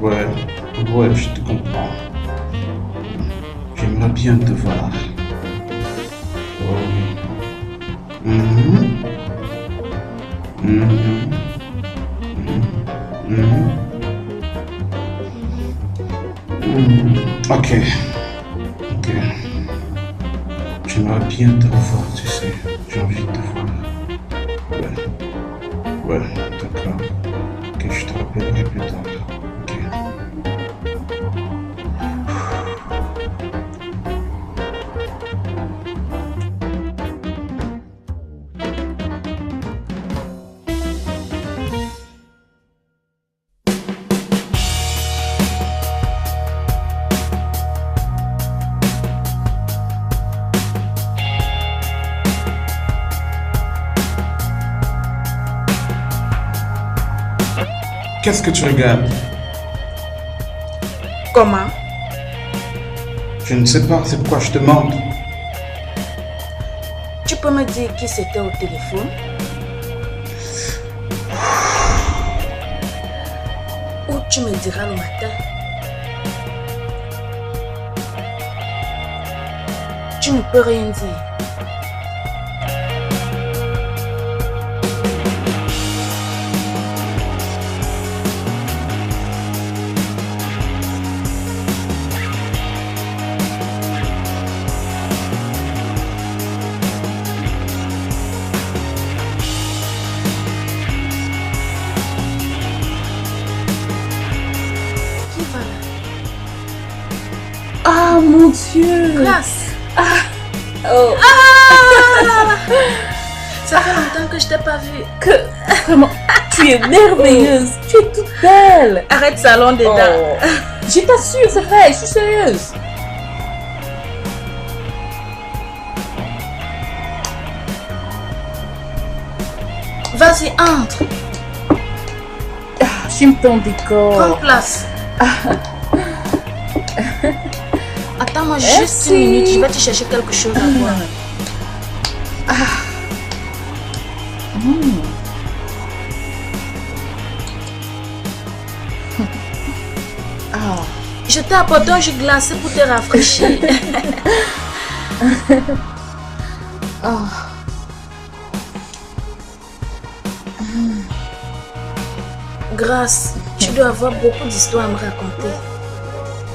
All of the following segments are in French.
Ouais, ouais, je te comprends. J'aimerais bien te voir. Oh oui. Mhm, mhm, mhm, mhm. Ok, ok. J'aimerais bien te revoir, tu sais. J'ai envie de te voir. Ouais, ouais, d'accord. Ok, je te rappellerai plus tard. Ok. Qu'est-ce que tu regardes? Comment? Je ne sais pas, c'est pourquoi je te demande. Tu peux me dire qui c'était au téléphone? Ou tu me diras le matin? Tu ne peux rien dire. Ah mon Dieu! Grâce! Oh. Ça fait longtemps que je t'ai pas vue. Vraiment, tu es merveilleuse, tu es toute belle. Arrête salon des dames. Oh. Je t'assure, c'est vrai, je suis sérieuse. Vas-y, entre. J'aime ton décor. Prends place. Attends-moi juste Merci. une minute, je vais te chercher quelque chose à boire. Je t'ai apporté un jus glacé pour te rafraîchir. Grâce, tu dois avoir beaucoup d'histoires à me raconter.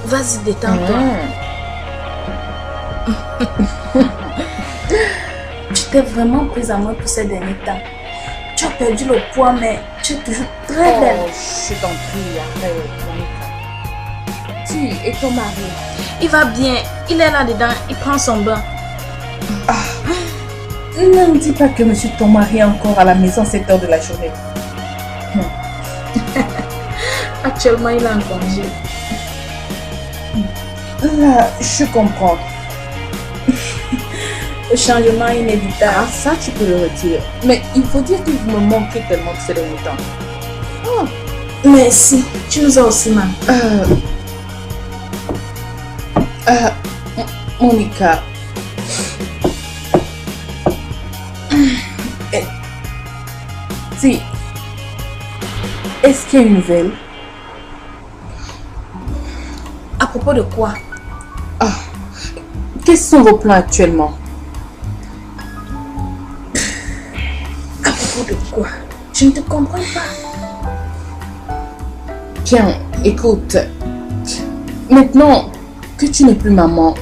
Vas-y, détends-toi. Tu t'es vraiment prise à moi pour ces derniers temps. Tu as perdu le poids, mais tu es toujours très belle. Je t'en prie, arrête, Monica. Si, et ton mari? Il va bien, il est là-dedans, il prend son bain. Ne me dis pas que monsieur ton mari est encore à la maison à cette heure de la journée. Actuellement, il est en congé. Là, je comprends. Le changement est inévitable. Ah, ça, tu peux le retirer. Mais il faut dire que vous me manquez tellement de ces derniers temps. Merci, tu nous as aussi manqué. Monica. Si. Est-ce qu'il y a une nouvelle? propos de quoi? Quels sont vos plans actuellement? À propos de quoi? Je ne te comprends pas. Bien, écoute. Maintenant que tu n'es plus maman,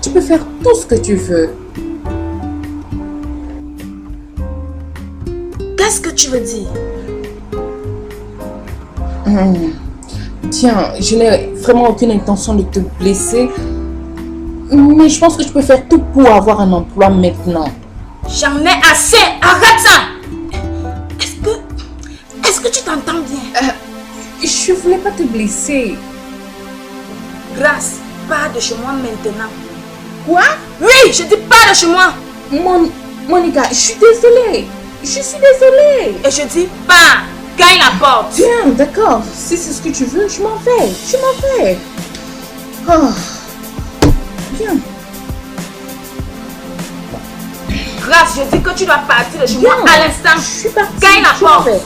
tu peux faire tout ce que tu veux. Qu'est-ce que tu veux dire? Tiens, je n'ai vraiment aucune intention de te blesser. Mais je pense que tu peux faire tout pour avoir un emploi maintenant. J'en ai assez. Arrête ça. Est-ce que tu t'entends bien? Je voulais pas te blesser. Grâce, pars de chez moi maintenant. Quoi? Oui, je dis pars de chez moi. Monica, je suis désolée. Je suis désolée. Et je dis pars. Gagne la porte. Bien, d'accord. Si c'est ce que tu veux, je m'en vais. Je m'en vais. Oh. Bien. Grâce, je dis que tu dois partir de chez Bien. moi à l'instant. Je suis partie. Gagne la Je m'en porte. vais.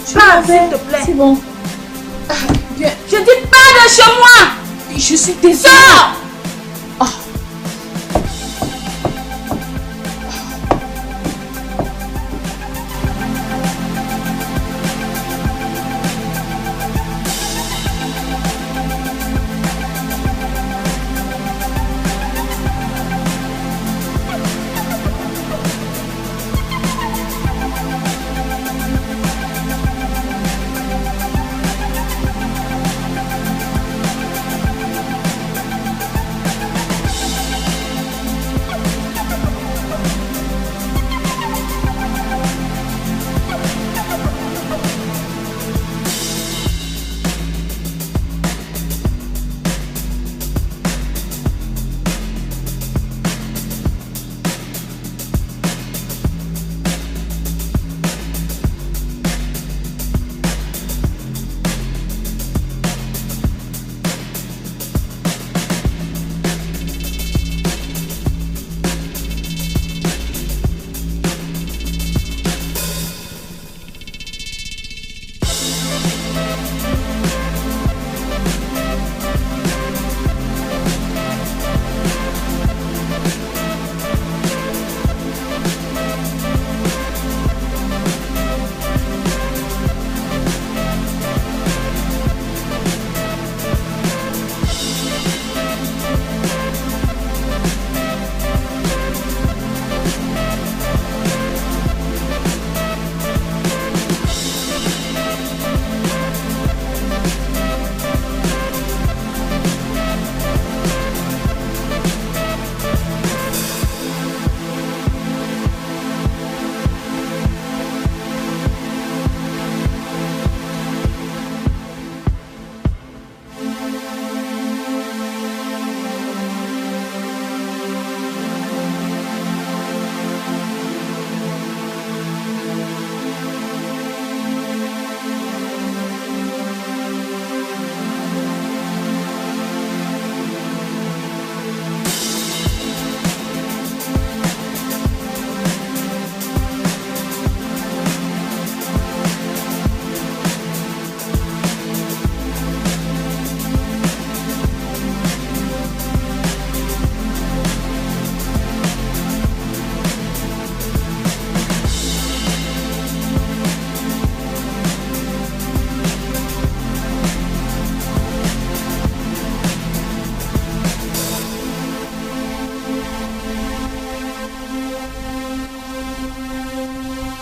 Je Pars, m'en vais. s'il te plaît. C'est bon. Bien. Je dis pars de chez moi. Je suis désolée. Sors.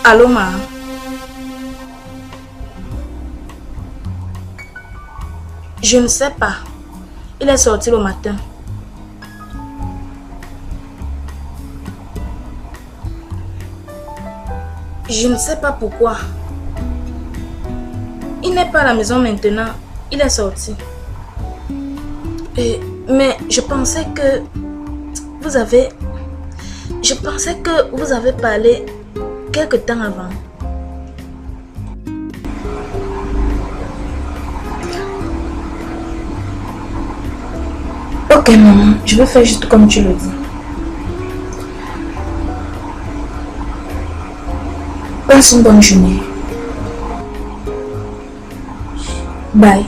Allô, ma? Je ne sais pas. Il est sorti le matin. Je ne sais pas pourquoi. Il n'est pas à la maison maintenant. Il est sorti. Mais je pensais que vous avez... Je pensais que vous avez parlé quelque temps avant. Ok maman, je vais faire juste comme tu le dis. Passe une bonne journée. Bye.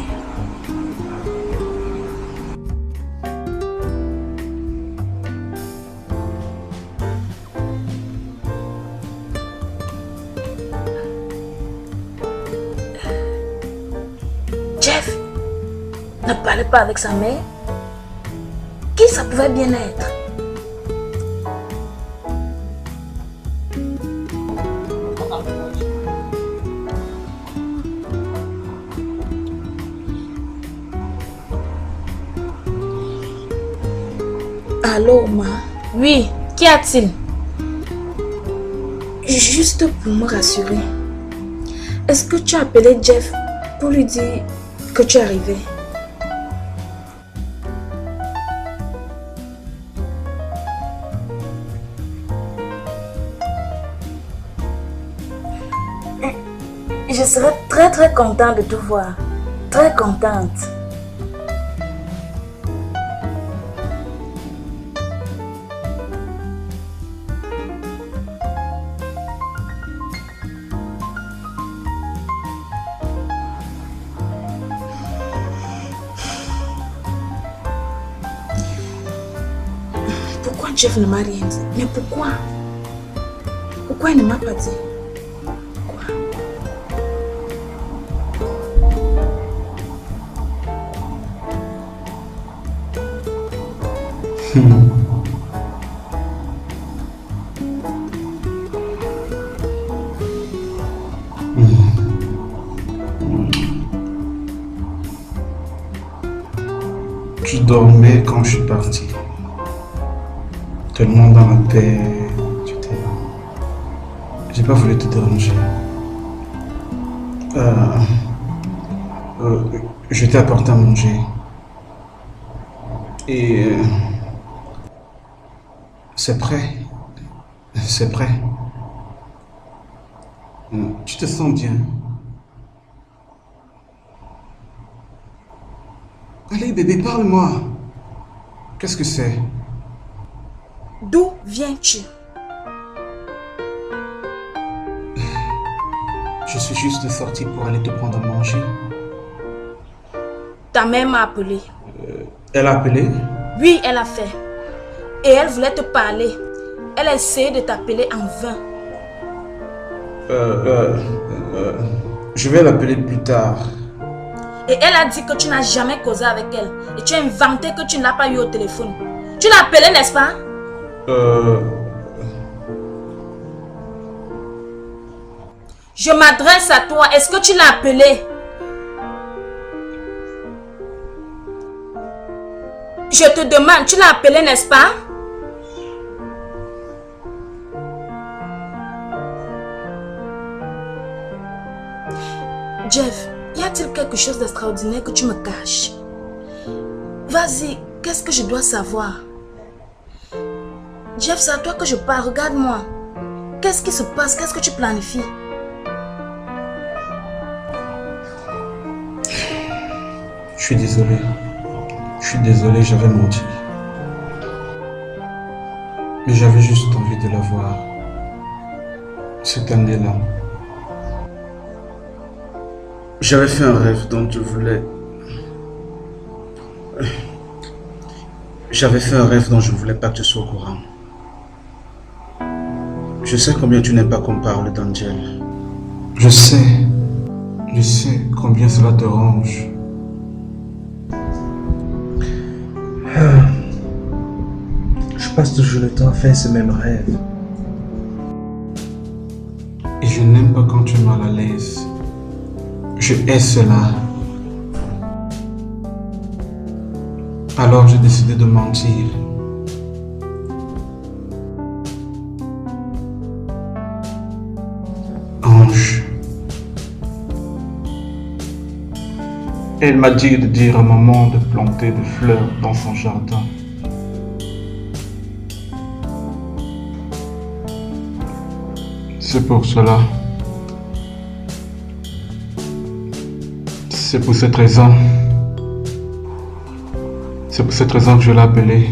ne parlait pas avec sa mère? Qui ça pouvait bien être? Allô, ma? Oui, qu'y a-t-il? Juste pour me rassurer. Est-ce que tu as appelé Jeff pour lui dire que tu es arrivé? Je serais très contente de te voir. Très contente. Pourquoi Jeff ne m'a rien dit? Mais pourquoi? Pourquoi il ne m'a pas dit? Pourquoi? Tu dormais quand je suis parti. Tellement dans la paix, tu t'es... J'ai pas voulu te déranger. Je t'ai apporté à manger. Et... c'est prêt. C'est prêt. Tu te sens bien? Allez bébé, parle-moi. Qu'est-ce que c'est? D'où viens-tu? Je suis juste sorti pour aller te prendre à manger. Ta mère m'a appelé. Elle a appelé? Oui, elle a fait. Et elle voulait te parler. Elle a essayé de t'appeler en vain. Je vais l'appeler plus tard. Et elle a dit que tu n'as jamais causé avec elle. Et tu as inventé que tu ne l'as pas eu au téléphone. Tu l'as appelée, n'est-ce pas? Je m'adresse à toi. Est-ce que tu l'as appelée? Je te demande, tu l'as appelée, n'est-ce pas? Jeff, y a-t-il quelque chose d'extraordinaire que tu me caches? Vas-y, qu'est-ce que je dois savoir? Jeff, c'est à toi que je parle, regarde-moi. Qu'est-ce qui se passe? Qu'est-ce que tu planifies? Je suis désolé. Je suis désolé, j'avais menti. Mais j'avais juste envie de la voir. Cette année-là. J'avais fait un rêve dont je voulais... J'avais fait un rêve dont je ne voulais pas que tu sois au courant. Je sais combien tu n'aimes pas qu'on parle d'Angel. Je sais combien cela te ronge. Je passe toujours le temps à faire ce même rêve. Et je n'aime pas quand tu es mal à l'aise. Je hais cela. Alors j'ai décidé de mentir. Ange. Elle m'a dit de dire à maman de planter des fleurs dans son jardin. C'est pour cela. C'est pour cette raison. C'est pour cette raison que je l'ai appelée.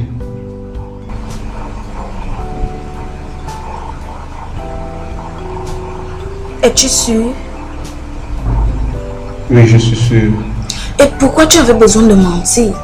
Es-tu sûr? Oui, je suis sûr. Et pourquoi tu avais besoin de mentir?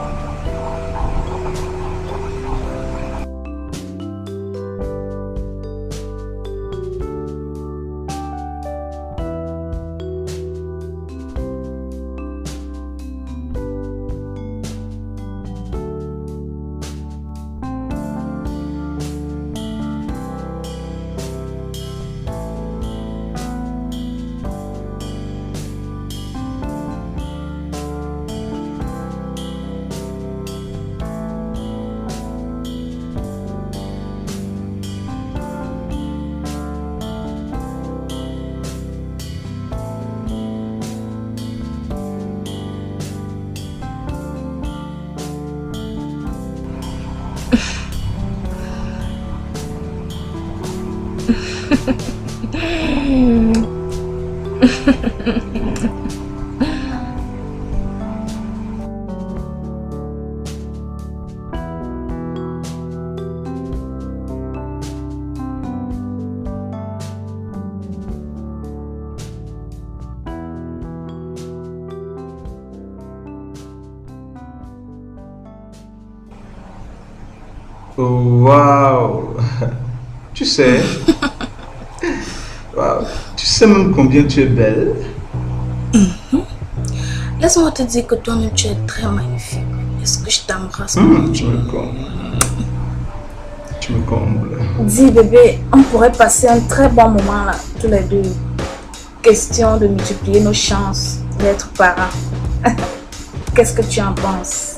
Waouh! Tu sais, waouh, tu sais même combien tu es belle? Laisse-moi te dire que toi-même tu es très magnifique. Est-ce que je t'embrasse? Tu me combles. Tu me combles. Dis bébé, on pourrait passer un très bon moment là, tous les deux. Question de multiplier nos chances d'être parents. Qu'est-ce que tu en penses?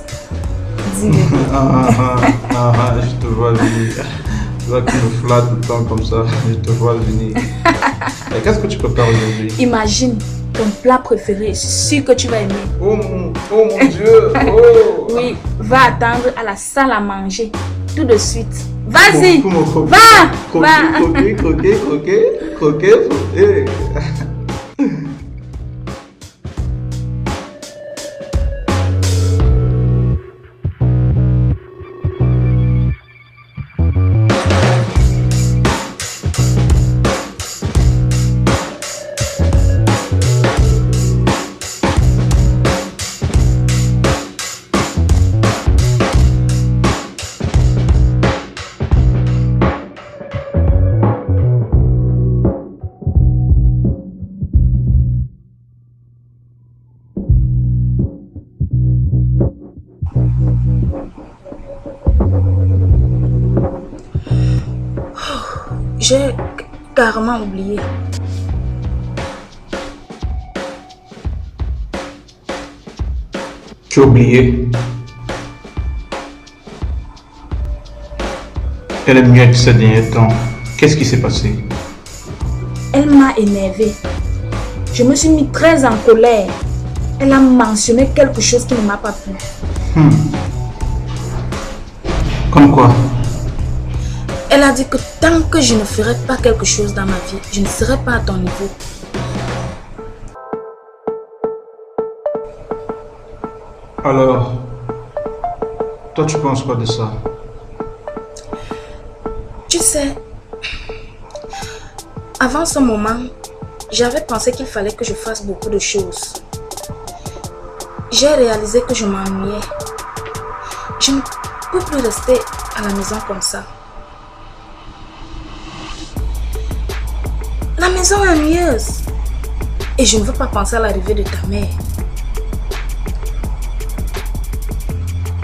Dis bébé. Je te vois venir. Toi qui me flatte tout le temps comme ça, je te vois venir. Et qu'est-ce que tu prépares aujourd'hui? Imagine ton plat préféré, je suis sûre que tu vas aimer. Oh mon Dieu! Oh! Oui, va attendre à la salle à manger tout de suite. Vas-y! Va! Croquer. J'ai carrément oublié. Tu as oublié. Elle est muette ces derniers temps. Qu'est-ce qui s'est passé? Elle m'a énervée. Je me suis mis très en colère. Elle a mentionné quelque chose qui ne m'a pas plu. Comme quoi? Elle a dit que tant que je ne ferai pas quelque chose dans ma vie, je ne serai pas à ton niveau. Alors, toi tu penses quoi de ça? Tu sais, avant ce moment, j'avais pensé qu'il fallait que je fasse beaucoup de choses. J'ai réalisé que je m'ennuyais. Je ne peux plus rester à la maison comme ça. La maison est ennuyeuse. Et je ne veux pas penser à l'arrivée de ta mère.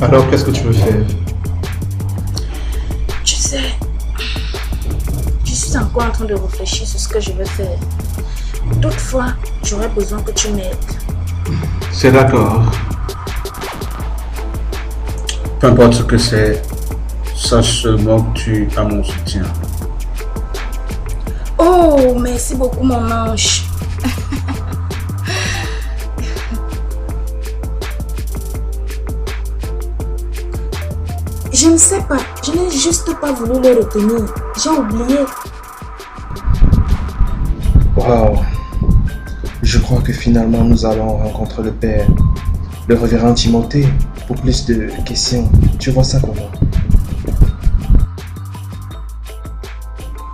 Alors qu'est-ce que tu veux faire? Tu sais, je suis encore en train de réfléchir sur ce que je vais faire. Toutefois, j'aurais besoin que tu m'aides. C'est d'accord. Peu importe ce que c'est, sache seulement que tu as mon soutien. Oh, merci beaucoup mon ange. Je ne sais pas, je n'ai juste pas voulu le retenir. J'ai oublié. Waouh! Je crois que finalement nous allons rencontrer le père, le révérend Timothée, pour plus de questions. Tu vois ça comment?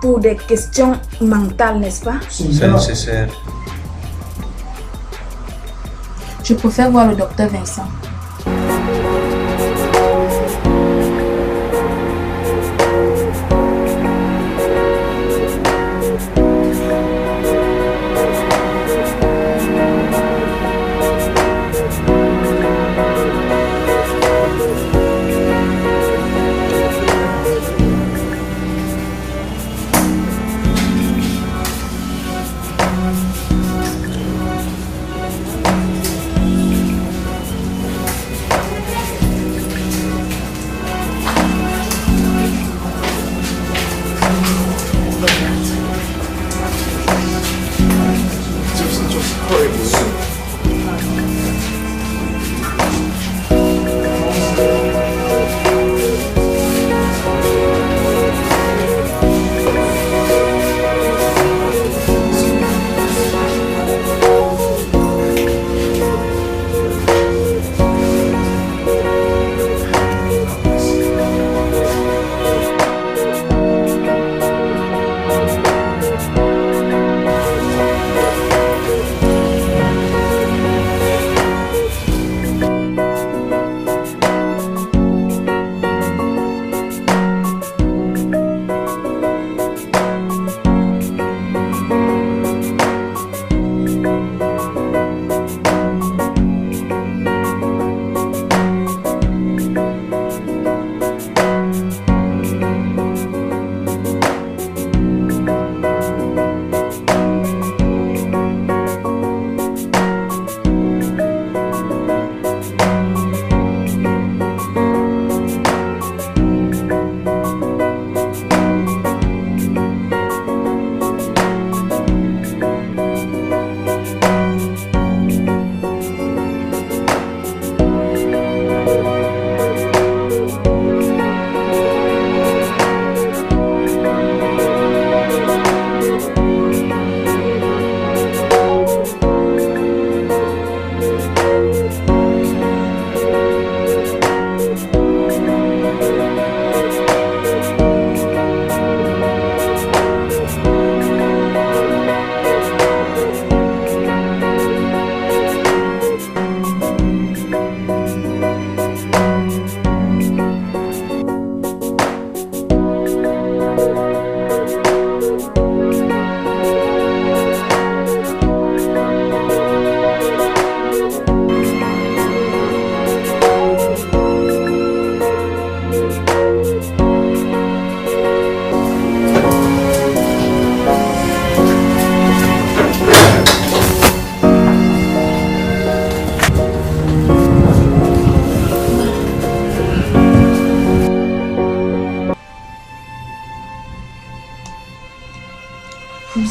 Pour des questions mentales, n'est-ce pas? C'est nécessaire. Je préfère voir le docteur Vincent.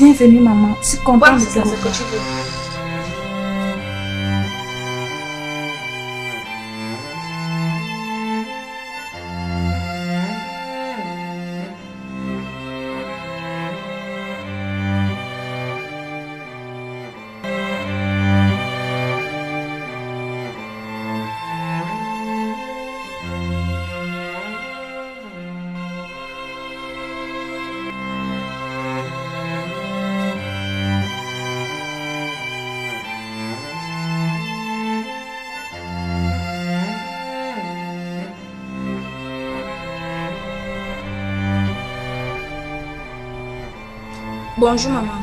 Bienvenue, maman. Je suis contente de te C'est ce revoir. que tu veux. Bonjour, maman.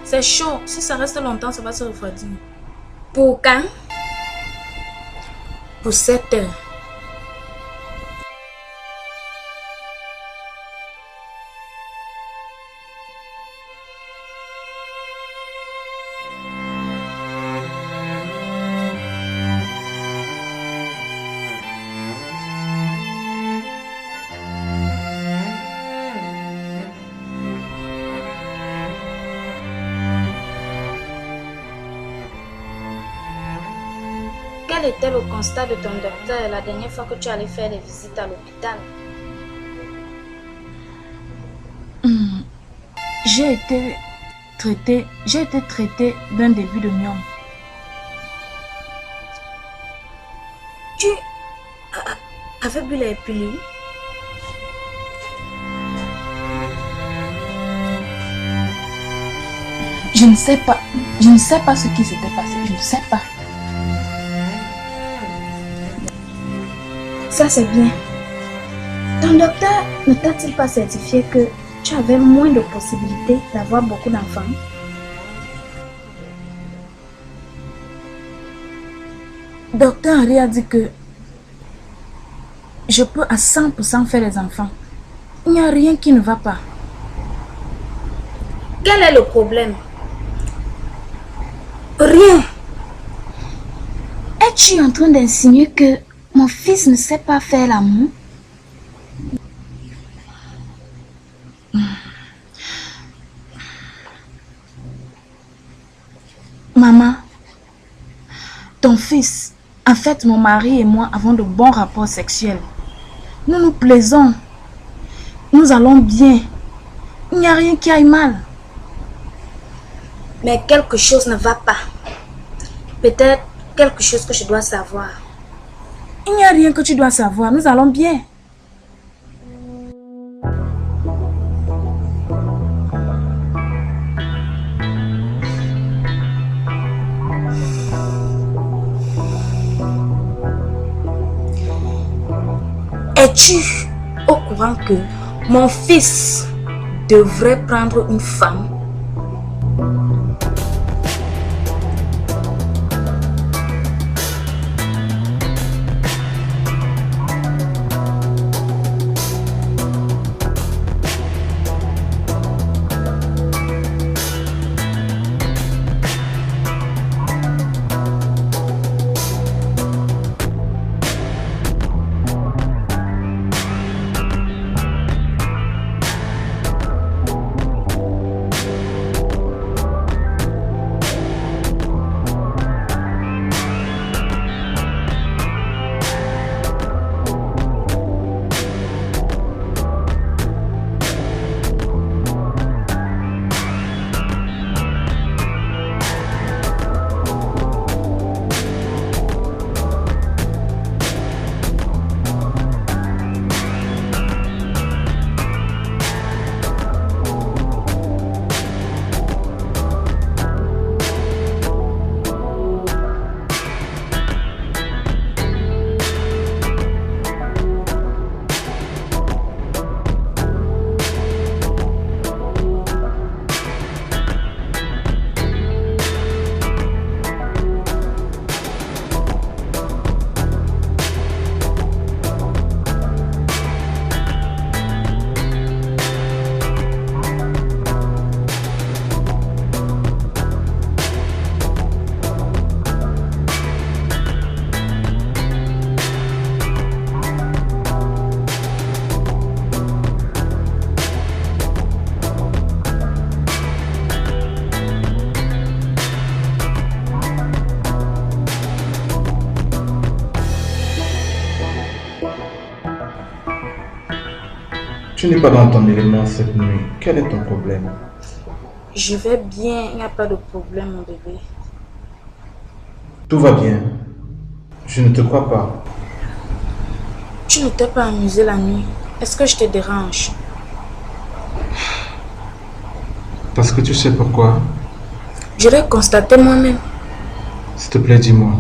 C'est chaud. Si ça reste longtemps, ça va se refroidir. Pour quand? Pour 7 heures. Quel était le constat de ton docteur la dernière fois que tu allais faire des visites à l'hôpital? J'ai été traitée d'un début de myome. Tu avais bu les pilules? Je ne sais pas. Je ne sais pas ce qui s'était passé. Je ne sais pas. Ça c'est bien. Ton docteur ne t'a-t-il pas certifié que tu avais moins de possibilités d'avoir beaucoup d'enfants? Docteur Henri a dit que je peux à 100% faire les enfants. Il n'y a rien qui ne va pas. Quel est le problème? Rien. Es-tu en train d'insinuer que mon fils ne sait pas faire l'amour? Maman, ton fils, en fait, mon mari et moi avons de bons rapports sexuels. Nous nous plaisons. Nous allons bien. Il n'y a rien qui aille mal. Mais quelque chose ne va pas. Peut-être quelque chose que je dois savoir. Il n'y a rien que tu dois savoir. Nous allons bien. Es-tu au courant que mon fils devrait prendre une femme? Tu n'es pas dans ton élément cette nuit. Quel est ton problème? Je vais bien, il n'y a pas de problème, mon bébé. Tout va bien. Je ne te crois pas. Tu ne t'es pas amusé la nuit. Est-ce que je te dérange? Parce que tu sais pourquoi. Je l'ai constaté moi-même. S'il te plaît, dis-moi.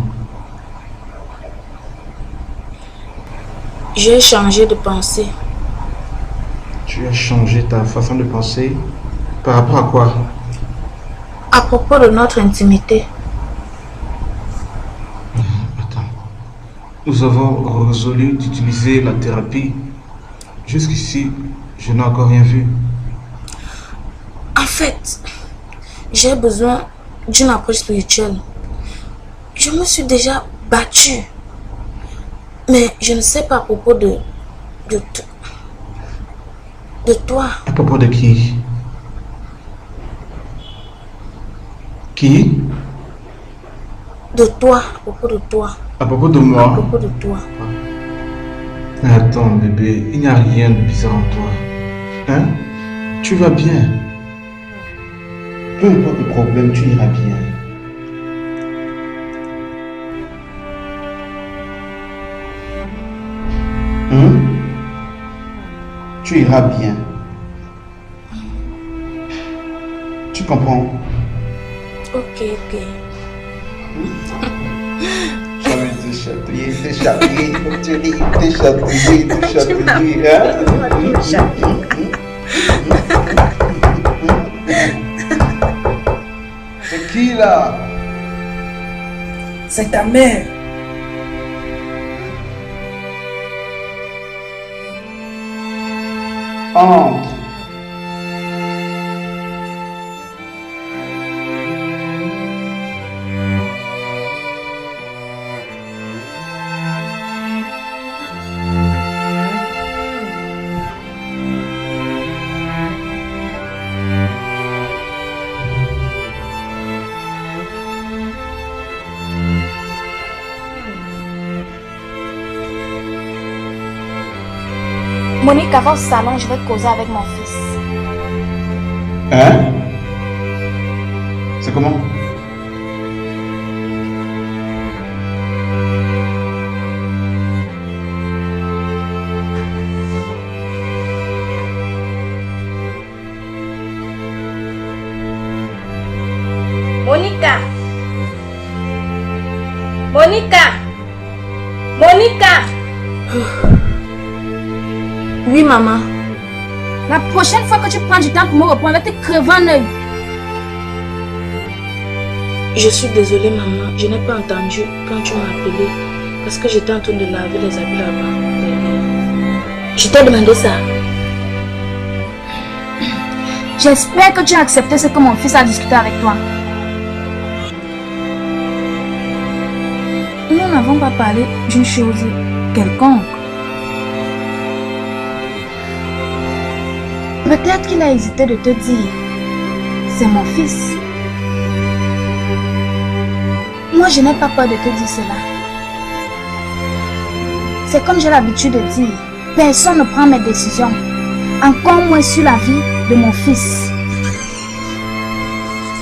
J'ai changé de pensée. Tu as changé ta façon de penser par rapport à quoi? À propos de notre intimité. Attends. Nous avons résolu d'utiliser la thérapie. Jusqu'ici, je n'ai encore rien vu. En fait, j'ai besoin d'une approche spirituelle. Je me suis déjà battue. Mais je ne sais pas à propos de toi. À propos de qui? Qui? De toi, à propos de toi. À propos de À moi? propos de toi. Mais attends, bébé, il n'y a rien de bizarre en toi. Hein? Tu vas bien. Peu importe le problème, tu iras bien. Tu iras bien. Tu comprends? Ok. J'avais te chatouiller, il faut que tu ris, te chatouiller, hein? C'est qui là? C'est ta mère. Entre. Monique, avant ce salon, je vais causer avec mon fils. Hein? C'est comment? Monica! Oui, maman. La prochaine fois que tu prends du temps pour me reprendre, tu creves un œil. Je suis désolée, maman. Je n'ai pas entendu quand tu m'as appelé. Parce que j'étais en train de laver les habits là-bas. Je t'ai demandé ça. J'espère que tu as accepté ce que mon fils a discuté avec toi. Nous n'avons pas parlé d'une chose quelconque. Peut-être qu'il a hésité de te dire. C'est mon fils. Moi, je n'ai pas peur de te dire cela. C'est comme j'ai l'habitude de dire. Personne ne prend mes décisions. Encore moins sur la vie de mon fils.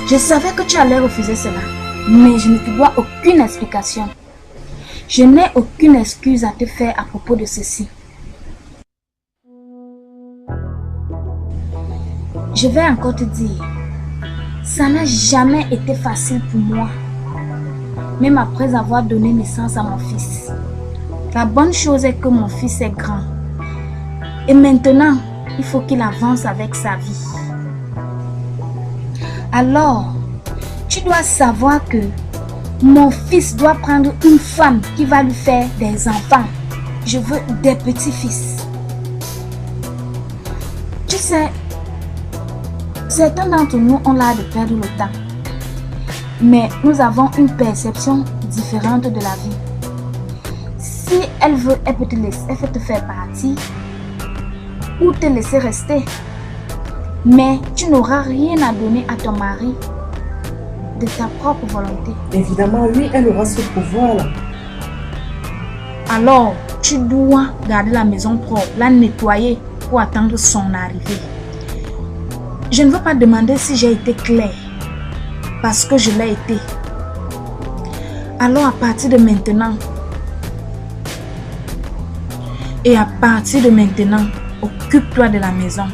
Je savais que tu allais refuser cela. Mais je ne te dois aucune explication. Je n'ai aucune excuse à te faire à propos de ceci. Je vais encore te dire, ça n'a jamais été facile pour moi, même après avoir donné naissance à mon fils. La bonne chose est que mon fils est grand. Et maintenant, il faut qu'il avance avec sa vie. Alors, tu dois savoir que mon fils doit prendre une femme qui va lui faire des enfants. Je veux des petits-fils. Tu sais, certains d'entre nous ont l'air de perdre le temps. Mais nous avons une perception différente de la vie. Si elle veut, elle peut te faire partir ou te laisser rester. Mais tu n'auras rien à donner à ton mari de ta propre volonté. Évidemment, oui, elle aura ce pouvoir-là. Alors, tu dois garder la maison propre, la nettoyer, pour attendre son arrivée. Je ne veux pas demander si j'ai été claire, parce que je l'ai été. Alors à partir de maintenant, occupe-toi de la maison.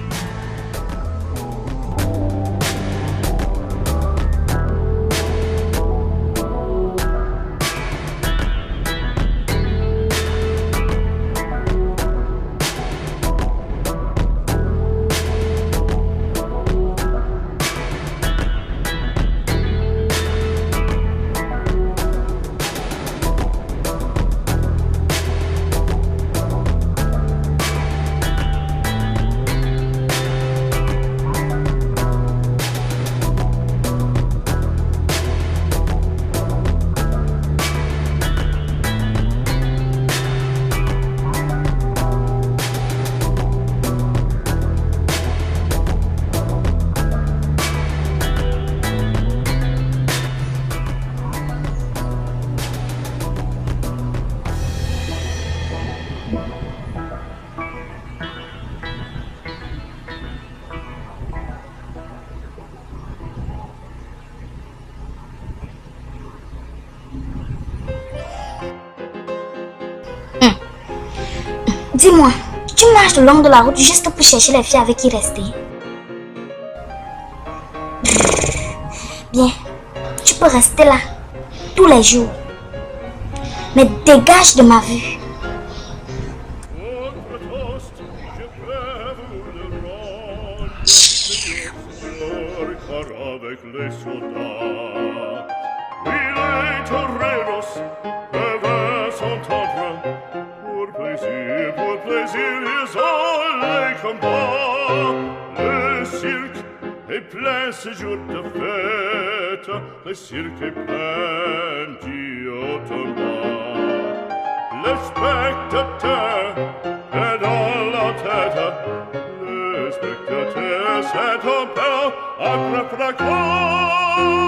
Dis-moi, tu marches le long de la route juste pour chercher les filles avec qui rester? Bien, tu peux rester là tous les jours. Mais dégage de ma vue. Avec les soldats, et les toreros peuvent s'entendre. Pour plaisir, ils ont les combats. Le cirque est plein ce jour de fête. Le cirque est plein d'Iotomba. Le spectateur est dans la tête. Le spectateur s'interpelle après fracasse.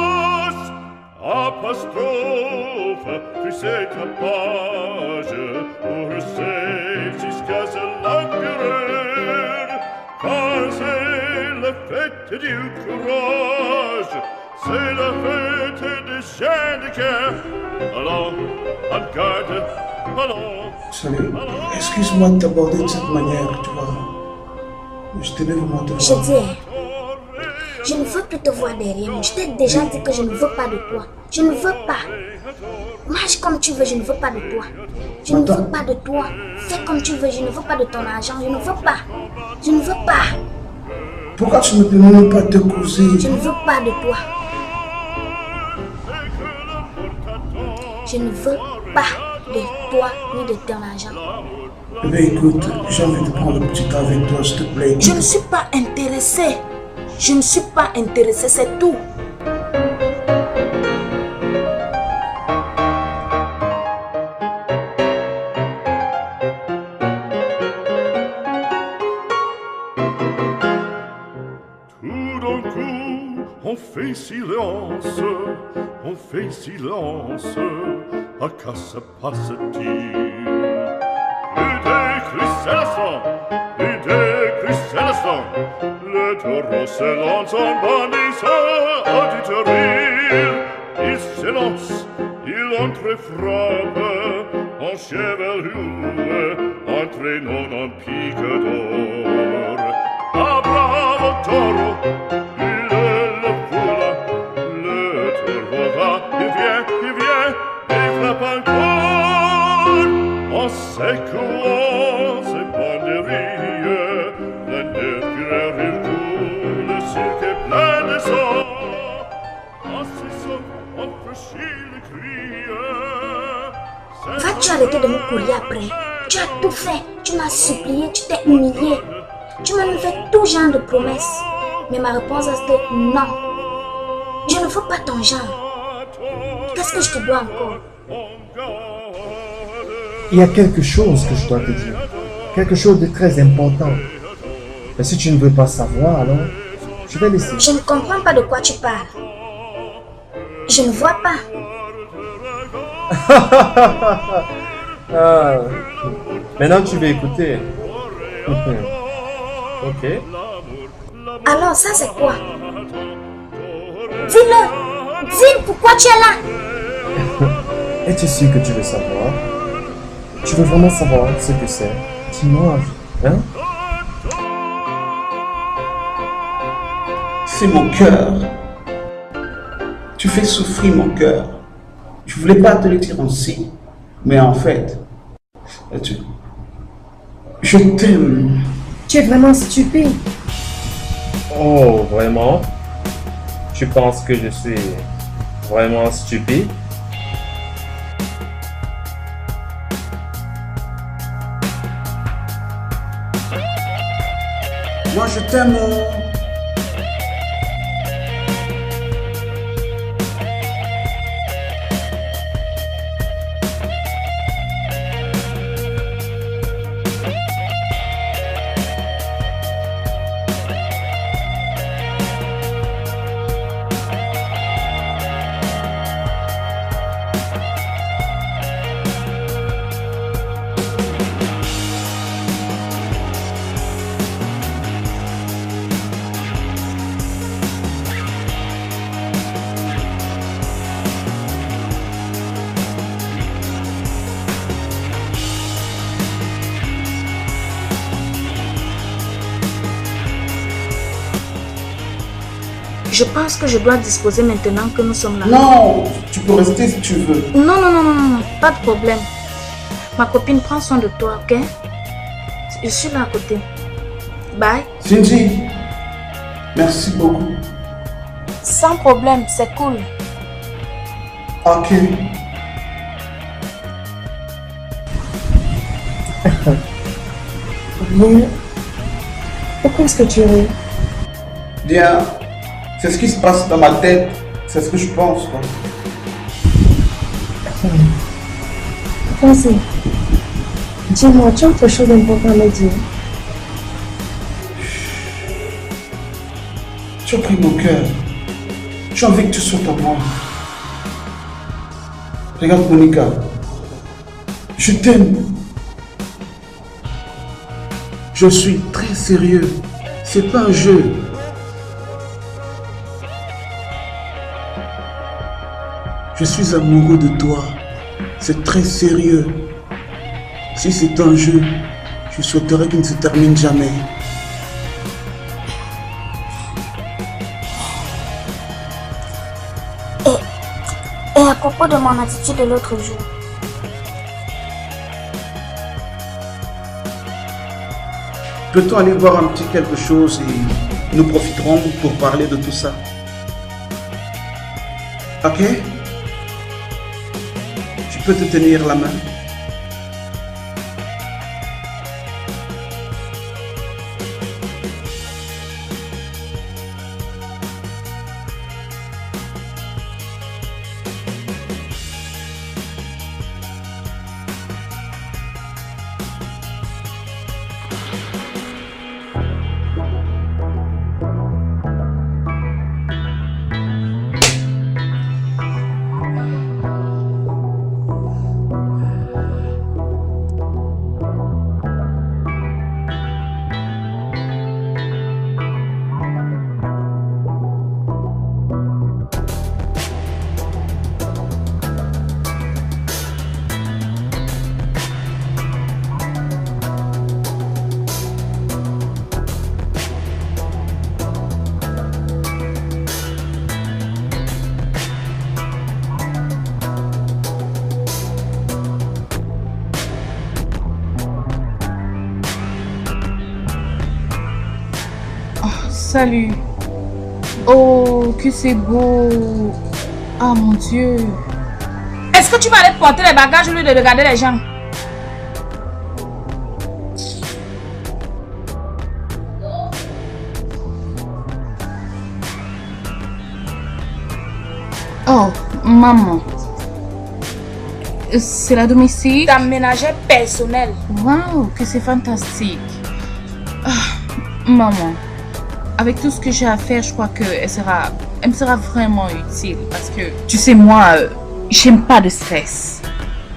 Apostrophe, puis c'est ta page pour jusqu'à ce l'empereur, car c'est la fête du courage, c'est la fête des gens de cœur. Allons, en garde, allons. Salut, excuse-moi de t'aborder de cette manière, tu vois. Je tenais vraiment te Je voir. dis, je ne veux plus te voir derrière moi. Je t'ai déjà dit que je ne veux pas de toi. Je ne veux pas. Marche comme tu veux, je ne veux pas de toi. Je ne veux pas de toi. Fais comme tu veux, je ne veux pas de ton argent. Je ne veux pas. Je ne veux pas. Pourquoi tu ne peux même pas te causer? Je ne veux pas de toi. Je ne veux pas de toi ni de ton argent. Mais écoute, j'ai envie de prendre un petit temps avec toi, s'il te plaît. Je ne suis pas intéressée. Je ne suis pas intéressée, c'est tout. Tout d'un coup, on fait silence, à quoi se passe-t-il? Plus de cris à l'instant, le taureau se lance en bandissant auditorie. Il s'élance, il entre et frappe, en chevelure, entraînant un pic d'or. Ah bravo taureau, il le foule, le taureau va, il vient, et frappe encore, en secouant ses banderilles, le nerf il coule, le cirque est plein de sang, en cessant, on franchit le cri. Vas-tu arrêter de me courir après? Tu as tout fait, tu m'as supplié, tu t'es humilié. Tu m'as fait tout genre de promesses. Mais ma réponse est non. Je ne veux pas ton genre. Qu'est-ce que je te dois encore? Il y a quelque chose que je dois te dire. Quelque chose de très important. Mais si tu ne veux pas savoir, alors je vais laisser. Je ne comprends pas de quoi tu parles. Je ne vois pas. Ah, maintenant tu vas écouter. Ok. Alors, ça c'est quoi? Dis-le! Dis pourquoi tu es là! Es-tu sûr que tu veux savoir? Tu veux vraiment savoir ce que c'est? Dis-moi, hein? C'est mon cœur. Tu fais souffrir mon cœur. Je voulais pas te le dire ainsi, mais en fait, je t'aime. Tu es vraiment stupide. Oh, vraiment? Tu penses que je suis vraiment stupide? Moi, je t'aime. Je pense que je dois disposer maintenant que nous sommes là. Non, tu peux rester si tu veux. Non, non, non, non, non, pas de problème. Ma copine prend soin de toi, ok? Je suis là à côté. Bye. Cindy, merci beaucoup. Sans problème, c'est cool. Ok. Oui. Pourquoi est-ce que tu ris? Bien, c'est ce qui se passe dans ma tête. C'est ce que je pense, quoi. Vas-y. Dis-moi, tu as autre chose d'important à me dire? Tu as pris mon cœur. J'ai envie que tu sois à moi. Regarde, Monica. Je t'aime. Je suis très sérieux. C'est pas un jeu. Je suis amoureux de toi. C'est très sérieux. Si c'est un jeu, je souhaiterais qu'il ne se termine jamais. Et à propos de mon attitude de l'autre jour, Peut-on aller voir un petit quelque chose et nous profiterons pour parler de tout ça? Ok? Tu peux te tenir la main? Salut. Oh, que c'est beau. Ah mon Dieu. Est-ce que tu vas aller porter les bagages au lieu de regarder les gens? Oh, maman. C'est la domestique? Ta ménagère personnelle. Waouh, que c'est fantastique. Ah, maman, avec tout ce que j'ai à faire, je crois qu'elle me sera vraiment utile. Parce que, tu sais, moi, j'aime pas de stress.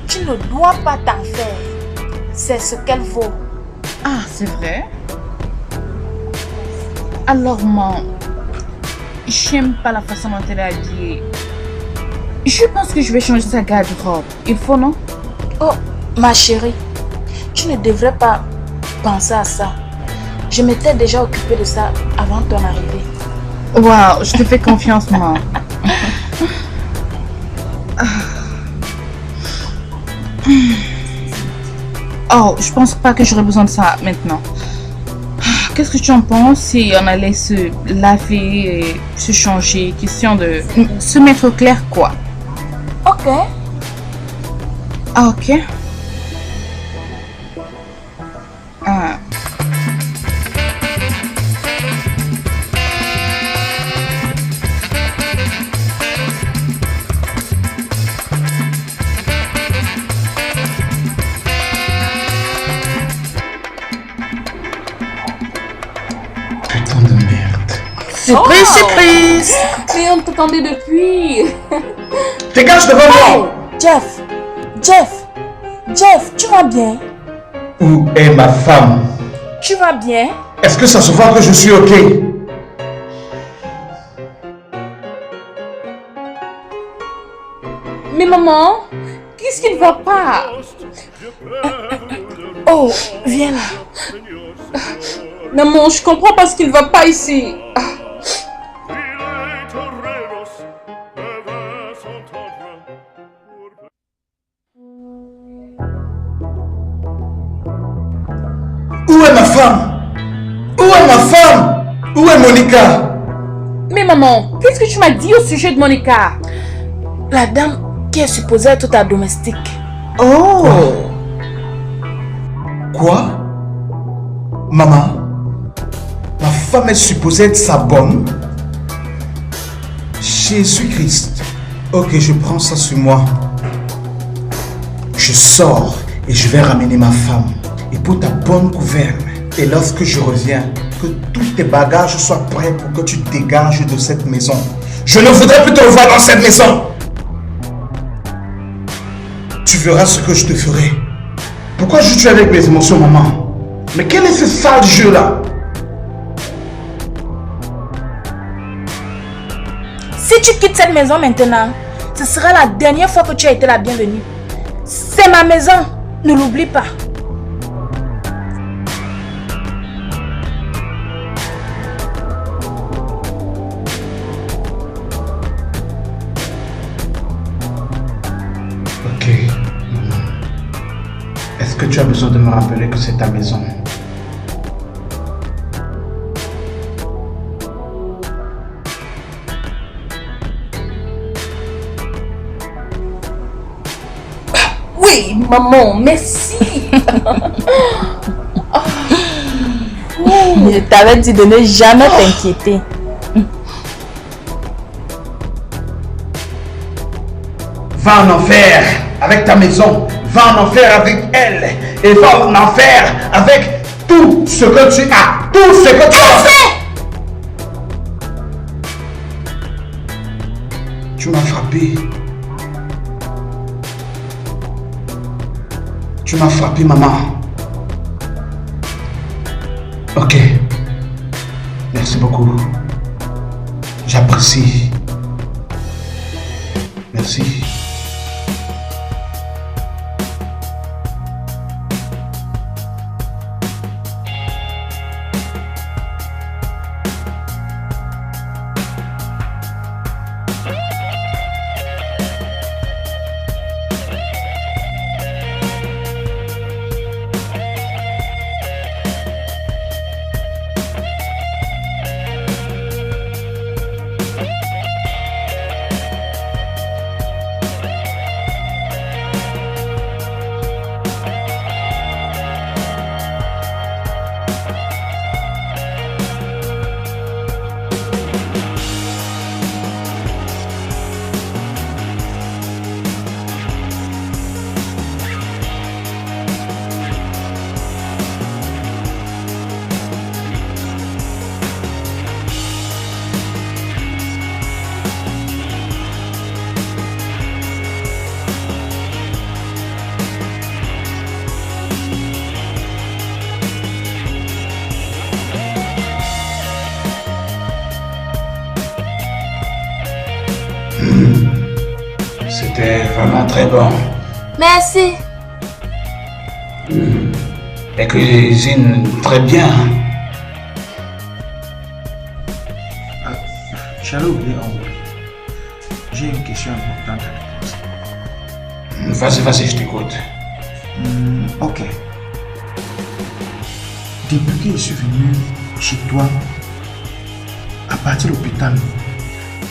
Tu ne dois pas t'en faire. C'est ce qu'elle vaut. Ah, c'est vrai? Alors, maman, j'aime pas la façon dont elle est habillée. Je pense que je vais changer sa garde-robe. Il faut, non? Oh, ma chérie, tu ne devrais pas penser à ça. Je m'étais déjà occupée de ça avant ton arrivée. Wow, je te fais confiance, maman. Oh, je pense pas que j'aurais besoin de ça maintenant. Qu'est-ce que tu en penses si on allait se laver et se changer, question de se mettre au clair, quoi? Ok. Ah, ok. Ah. Putain de merde. Surprise, surprise! Mais on t'attendait depuis. Dégage devant moi! Jeff, tu vas bien? Où est ma femme? Tu vas bien? Est-ce que ça se voit que je suis ok? Mais maman, qu'est-ce qui ne va pas? Oh, viens là. Maman, je comprends pas ce qui ne va pas ici. Où est ma femme? Où est ma femme? Où est Monica? Mais maman, qu'est-ce que tu m'as dit au sujet de Monica? La dame qui est supposée être ta domestique. Oh! Quoi? Maman? Ma femme est supposée être sa bonne? Jésus-Christ. Ok, je prends ça sur moi. Je sors et je vais ramener ma femme. Et pour ta bonne gouverne. Et lorsque je reviens, que tous tes bagages soient prêts pour que tu dégages de cette maison. Je ne voudrais plus te revoir dans cette maison. Tu verras ce que je te ferai. Pourquoi je suis avec mes émotions, maman? Mais quel est ce sale jeu-là? Si tu quittes cette maison maintenant, ce sera la dernière fois que tu as été la bienvenue. C'est ma maison, ne l'oublie pas. Ok, maman. Est-ce que tu as besoin de me rappeler que c'est ta maison? Oui, maman, merci. Je t'avais dit de ne jamais t'inquiéter. Va en enfer avec ta maison. Va en enfer avec elle. Et va en enfer avec tout ce que tu as. Tout ce que tu as. Tu m'as frappé. Tu m'as frappé, maman. Ok. Merci beaucoup. J'apprécie. Merci. C'était vraiment très bon. Merci. Elle cuisine très bien. J'allais oublier un mot. J'ai une question importante à te poser. Vas-y, je t'écoute. Ok. Depuis que je suis venu chez toi, à partir de l'hôpital,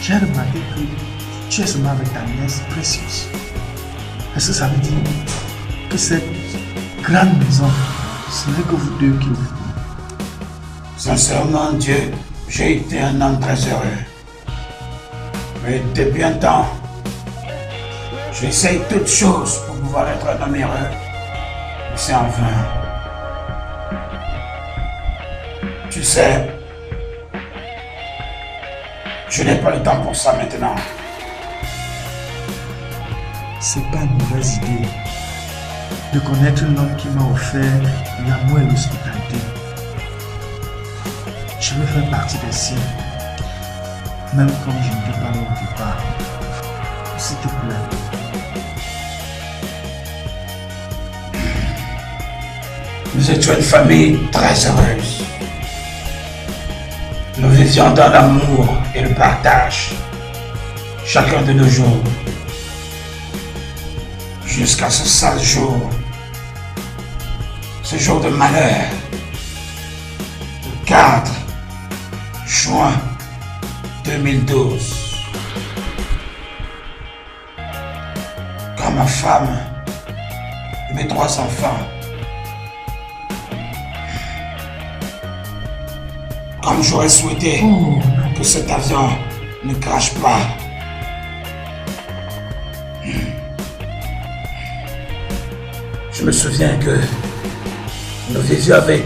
j'ai remarqué que tu es seulement avec ta nièce précieuse. Est-ce que ça veut dire que cette grande maison, ce n'est que vous deux qui le faites? Sincèrement, Dieu, j'ai été un homme très heureux. Mais depuis un temps, j'essaye toutes choses pour pouvoir être un homme heureux. Mais c'est en vain. Tu sais, je n'ai pas le temps pour ça maintenant. C'est pas une mauvaise idée de connaître un homme qui m'a offert l'amour et l'hospitalité. Je veux faire partie des siens, même quand je ne t'ai pas là au départ. S'il te plaît. Nous étions une famille très heureuse. Nous vivions dans l'amour et le partage, chacun de nos jours. Jusqu'à ce sale jour, ce jour de malheur, le 4 juin 2012. Quand ma femme et mes 3 enfants, comme j'aurais souhaité que cet avion ne crache pas. Je me souviens que nous vivions avec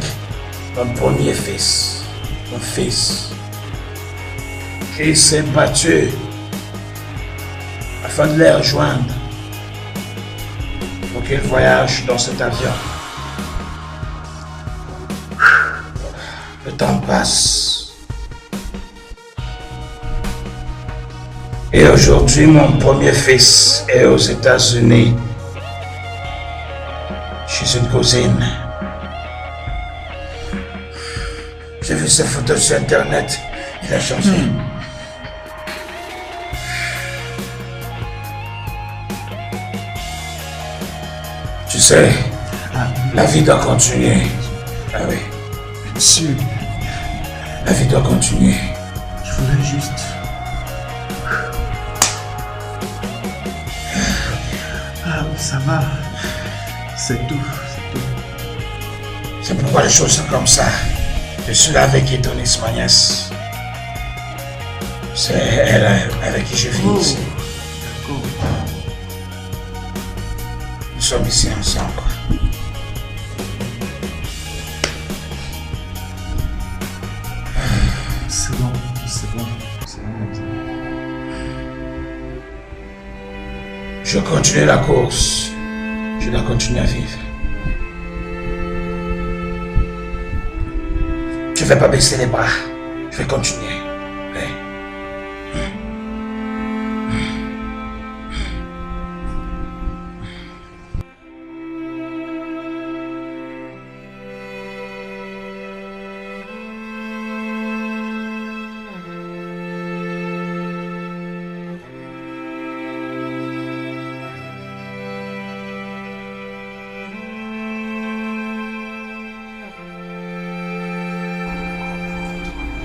mon premier fils, mon fils. Et il s'est battu afin de les rejoindre pour qu'il voyage dans cet avion. Le temps passe. Et aujourd'hui, mon premier fils est aux États-Unis, chez une cousine. J'ai vu ses photos sur Internet. Il a changé. Tu sais, la vie doit continuer. Ah oui. Bien sûr. La vie doit continuer. Je voulais juste... Ah, ça va. C'est tout, c'est tout. C'est pourquoi les choses sont comme ça. Je suis là avec Edonis, ma nièce. C'est elle avec qui je vis ici. D'accord. Nous sommes ici ensemble. C'est bon, c'est bon, c'est bon. Je continue la course. Je dois continuer à vivre. Je ne vais pas baisser les bras. Je vais continuer. Oui.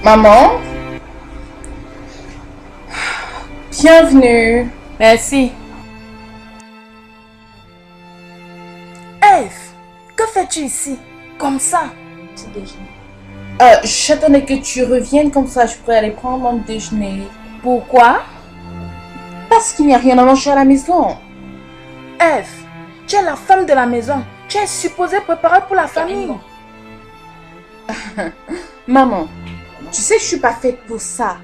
Maman, bienvenue. Merci. Eve, que fais-tu ici? Comme ça? Petit déjeuner. J'attendais que tu reviennes, comme ça je pourrais aller prendre mon déjeuner. Pourquoi? Parce qu'il n'y a rien à manger à la maison. Eve, tu es la femme de la maison. Tu es supposée préparer pour la famille. Maman, tu sais que je suis pas faite pour ça.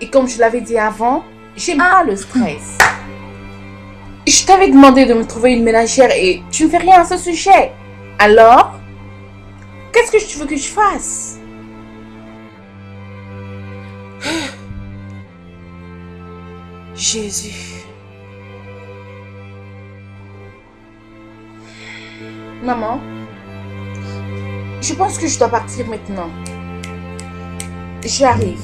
Et comme je l'avais dit avant, j'aime pas le stress. Je t'avais demandé de me trouver une ménagère et tu ne fais rien à ce sujet. Alors, qu'est-ce que tu veux que je fasse? Jésus, Maman, je pense que je dois partir maintenant. J'arrive.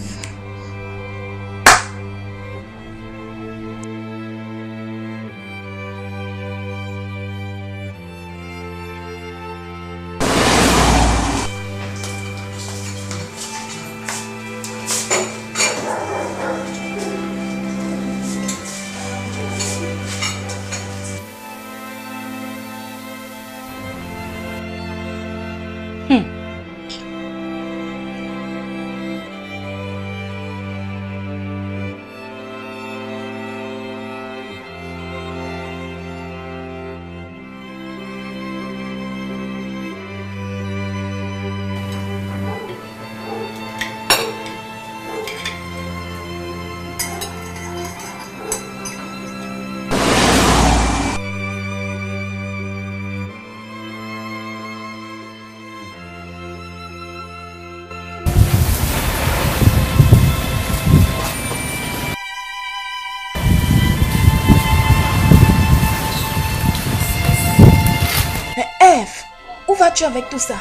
Où vas-tu avec tout ça?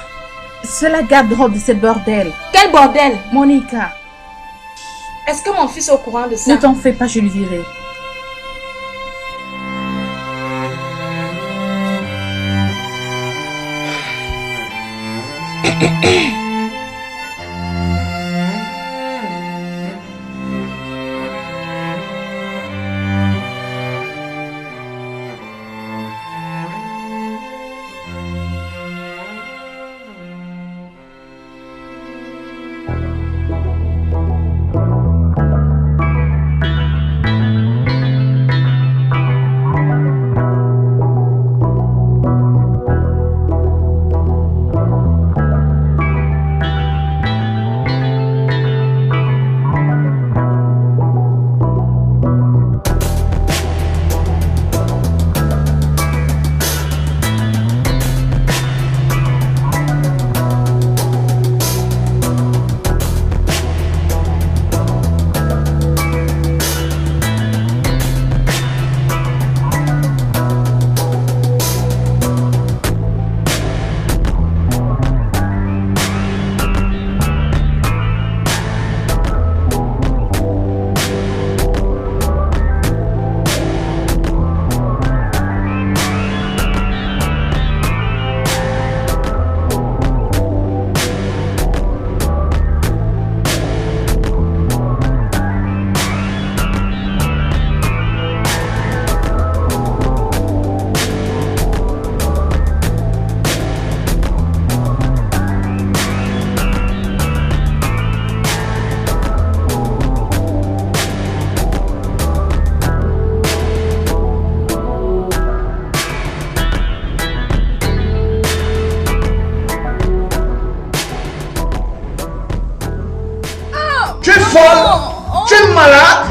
C'est la garde-robe de ce bordel. Quel bordel? Monica, Est-ce que mon fils est au courant de ça? ne t'en fais pas, je lui dirai. Tu es folle? Tu es malade?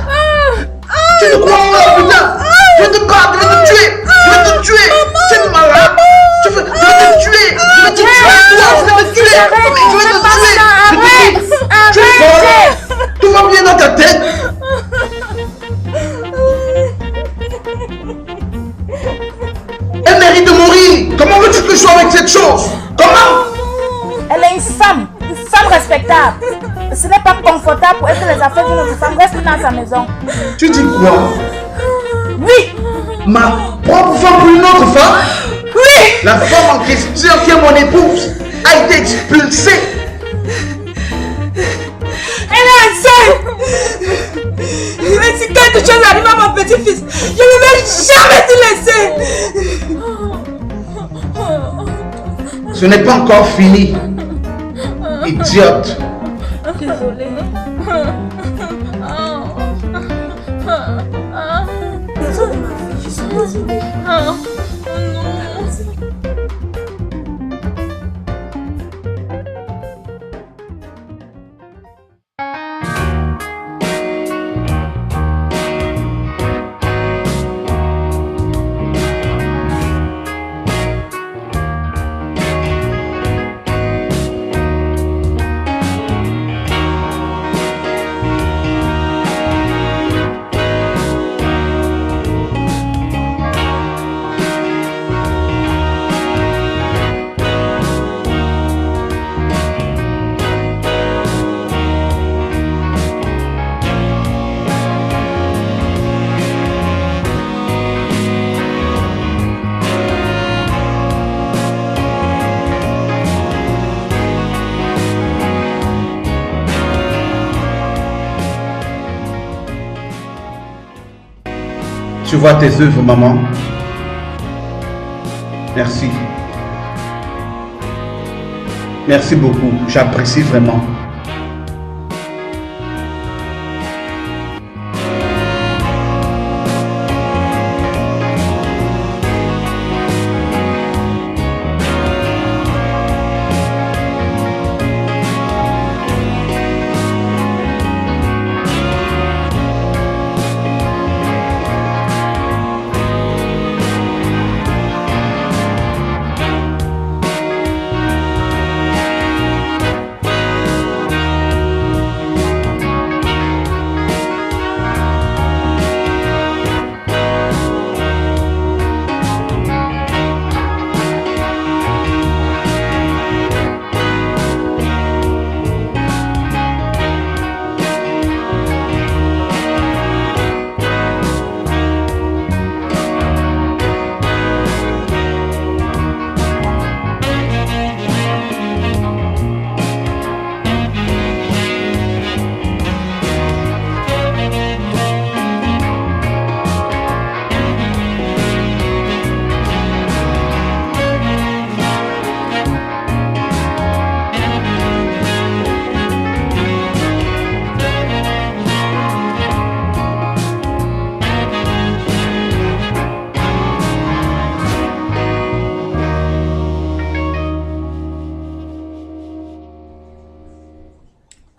Tu ne crois pas, putain? Je vais te battre, je vais te tuer! Je vais te tuer! Tu es malade? Je vais te tuer! Je vais te tuer! Je vais te tuer! Je vais te tuer! Tu es folle? Tout va bien dans ta tête? Elle mérite de mourir! Comment veux-tu que je sois avec cette chose? Comment? Elle est une femme respectable. Ce n'est pas confortable pour elle que les affaires d'une autre femme restent dans sa maison. Tu dis quoi? Oui, Ma propre femme pour une autre femme? oui. La femme en question qui est mon épouse a été expulsée. Elle est enceinte. Mais si quelque chose arrive à mon petit-fils, je ne vais jamais te laisser. Ce n'est pas encore fini. Idiote. Désolée. Désolée ma fille, je suis désolée. Non. recevoir tes œuvres, maman. Merci. Merci beaucoup, j'apprécie vraiment.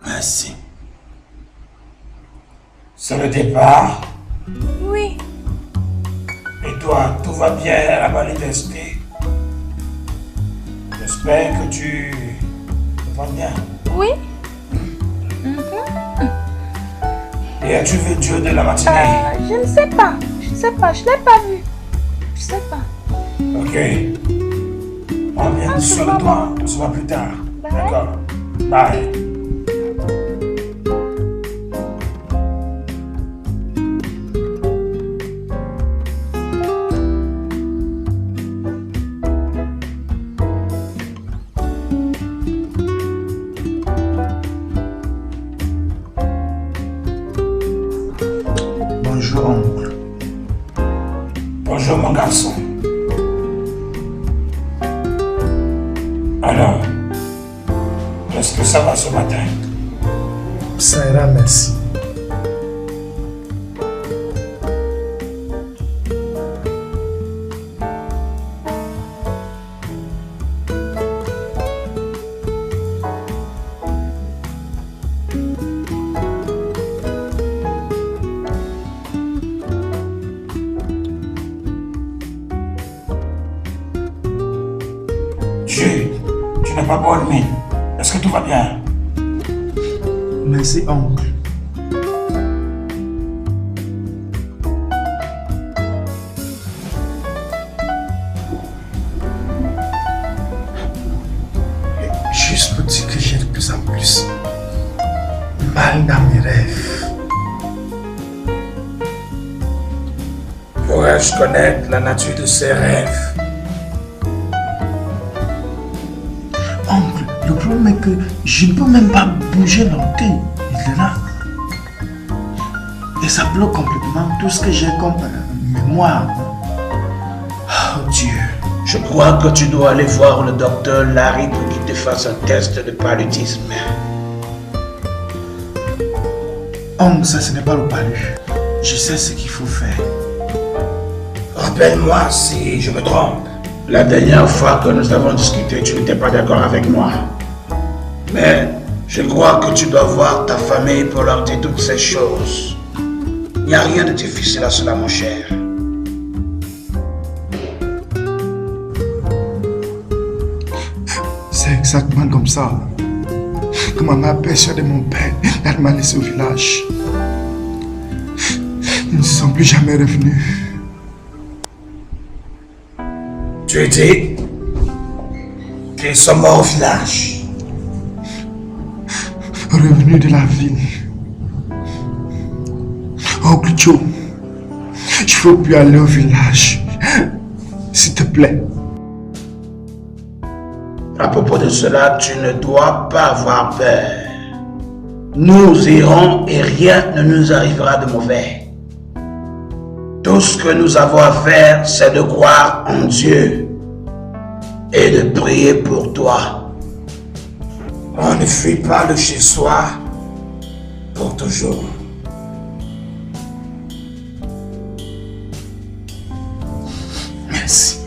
Merci. C'est le départ. Oui. Et toi, tout va bien là-bas d'esprit? J'espère que tu vas bien. Oui. Et as-tu vu Dieu de la matinée? Je ne sais pas. Je ne sais pas. Je ne l'ai pas vu. Je ne sais pas. Ok. On vient sur le toit. On se voit plus tard. D'accord. Bye. Bonjour, oncle. Bonjour, mon garçon. Alors, est-ce que ça va ce matin? Ça ira, merci. Jude, tu n'as pas bonne mine. Est-ce que tout va bien? Merci, oncle. Juste pour dire que j'ai de plus en plus mal dans mes rêves. Pourrais-je connaître la nature de ces rêves? Oncle, le problème est que je ne peux même pas bouger l'orteil. Il est là. Et ça bloque complètement tout ce que j'ai comme mémoire. Oh Dieu. Je crois que tu dois aller voir le docteur Larry pour qu'il te fasse un test de paludisme. Oncle, ça ce n'est pas le palu. Je sais ce qu'il faut faire. Rappelle-moi si je me trompe. La dernière fois que nous avons discuté, tu n'étais pas d'accord avec moi. Mais je crois que tu dois voir ta famille pour leur dire toutes ces choses. Il n'y a rien de difficile à cela, mon cher. C'est exactement comme ça que maman a persuadé mon père d'aller m'a laissé au village. Ils ne sont plus jamais revenus. Tu dis qu'ils sont morts au village. Revenus de la ville. Oncle Joe, je ne veux plus aller au village. S'il te plaît. À propos de cela, tu ne dois pas avoir peur. Nous irons et rien ne nous arrivera de mauvais. Tout Tout ce que nous avons à faire, c'est de croire en Dieu et de prier pour toi. On ne fuit pas de chez soi pour toujours. Merci.